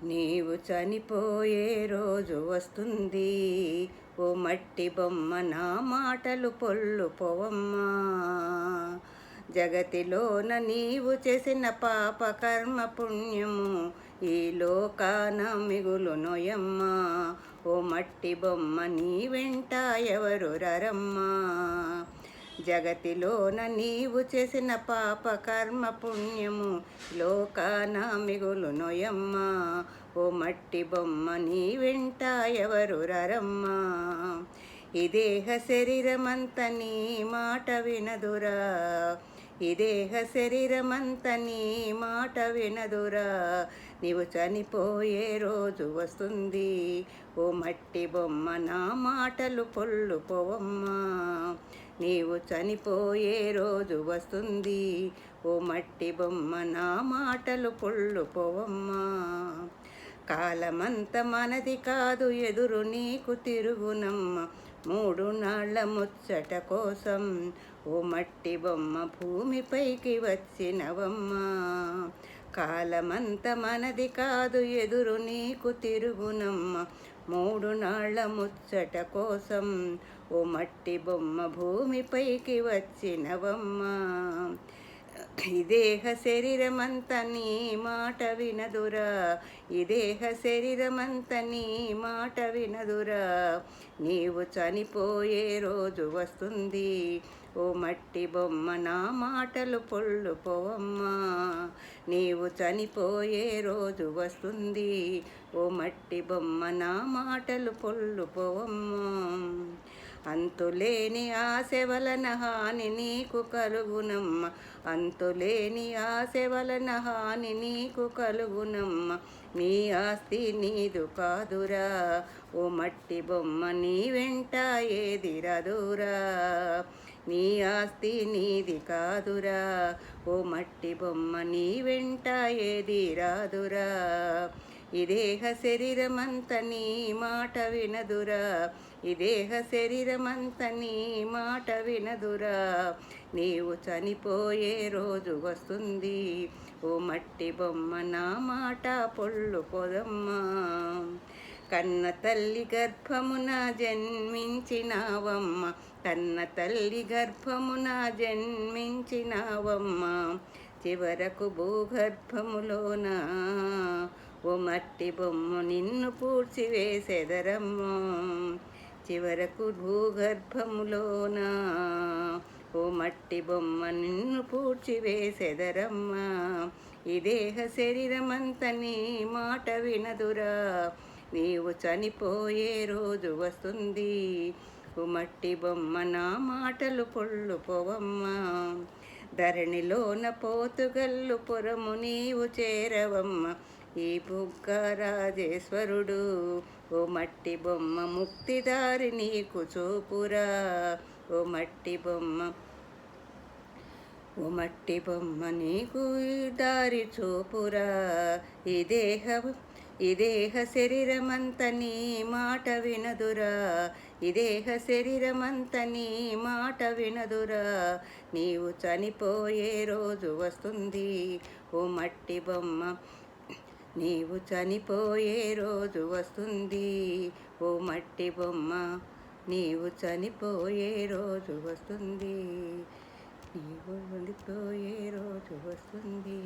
నీవు చనిపోయే రోజు వస్తుంది, ఓ మట్టి బొమ్మ నా మాటలు పొల్లు పోవమ్మా. జగతిలోన నీవు చేసిన పాప కర్మ పుణ్యము ఈ లోకాన మిగులు నొయమ్మా. ఓ మట్టి బొమ్మ నీ వెంట ఎవరు రరమ్మా. జగతిలోన నీవు చేసిన పాప కర్మ పుణ్యము లోకాన మిగులు నొయమ్మా. ఓ మట్టి బొమ్మ నీ వెంట ఎవరు రరమ్మా. ఈ దేహ శరీరమంత నీ మాట వినదురా, ఈ దేహ శరీరమంత నీ మాట వినదురా. నీవు చనిపోయే రోజు వస్తుంది, ఓ మట్టి బొమ్మ నా మాటలు పొల్లు పోవమ్మా. నీవు చనిపోయే రోజు వస్తుంది, ఓ మట్టి బొమ్మ నా మాటలు పొల్లు పోవమ్మా. కాలమంత మనది కాదు ఎదురు నీకు తిరుగునమ్మ, 3 నాళ్ళ ముచ్చట కోసం ఓ మట్టి బొమ్మ భూమిపైకి వచ్చినవమ్మా. కాలమంత మనది కాదు ఎదురు నీకు తిరుగునమ్మ, 3 నాళ్ళ ముచ్చట కోసం ఓ మట్టి బొమ్మ భూమిపైకి వచ్చినవమ్మా. ఈ దేహ శరీరమంత నీ మాట వినదురా, ఈ దేహ శరీరమంత నీ మాట వినదురా. నీవు చనిపోయే రోజు వస్తుంది, ఓ మట్టి బొమ్మ నా మాటలు పొల్లు పోవమ్మా. నీవు చనిపోయే రోజు వస్తుంది, ఓ మట్టి బొమ్మ నా మాటలు పొల్లు పోవమ్మా. అంతులేని ఆశ వలన హాని నీకు కలుగునమ్మ, అంతులేని ఆశ వలన హాని నీకు కలుగునమ్మ. నీ ఆస్తి నీదు కాదురా, ఓ మట్టి బొమ్మ నీ వెంట ఏది రాదురా. నీ ఆస్తి నీది కాదురా, ఓ మట్టి బొమ్మ నీ వెంట ఏది రాదురా. ఈ దేహ శరీరమంత నీ మాట వినదురా, ఈ దేహ శరీరమంత నీ మాట వినదురా. నీవు చనిపోయే రోజు వస్తుంది, ఓ మట్టి బొమ్మ నా మాట పొల్లు పొదమ్మా. కన్న తల్లి గర్భమున జన్మించినావమ్మ, కన్న తల్లి గర్భమున జన్మించినావమ్మ. చివరకు భూగర్భములోన ఓ మట్టి బొమ్మ నిన్ను పూడ్చివేసెదరమ్మా. చివరకు భూగర్భములోన ఓ మట్టి బొమ్మ నిన్ను పూడ్చివేసెదరమ్మా. ఈ దేహ శరీరమంత నీ మాట వినదురా, నీవు చనిపోయే రోజు వస్తుంది, ఓ మట్టి బొమ్మ నా మాటలు పొల్లు పోవమ్మా. ధరణిలోన పోతుగల్లు పురము నీవు చేరవమ్మ, ఈ బుగ్గ రాజేశ్వరుడు ఓ మట్టి బొమ్మ ముక్తిదారి నీకు చూపురా. ఓ మట్టి బొమ్మ, ఓ మట్టి బొమ్మ నీకు దారి చూపురా. ఈ దేహ శరీరమంత నీ మాట వినదురా, ఈ దేహ శరీరమంత నీ మాట వినదురా. నీవు చనిపోయే రోజు వస్తుంది, ఓ మట్టి బొమ్మ నీవు చనిపోయే రోజు వస్తుంది, ఓ మట్టి బొమ్మ నీవు చనిపోయే రోజు వస్తుంది, నీవు చనిపోయే రోజు వస్తుంది.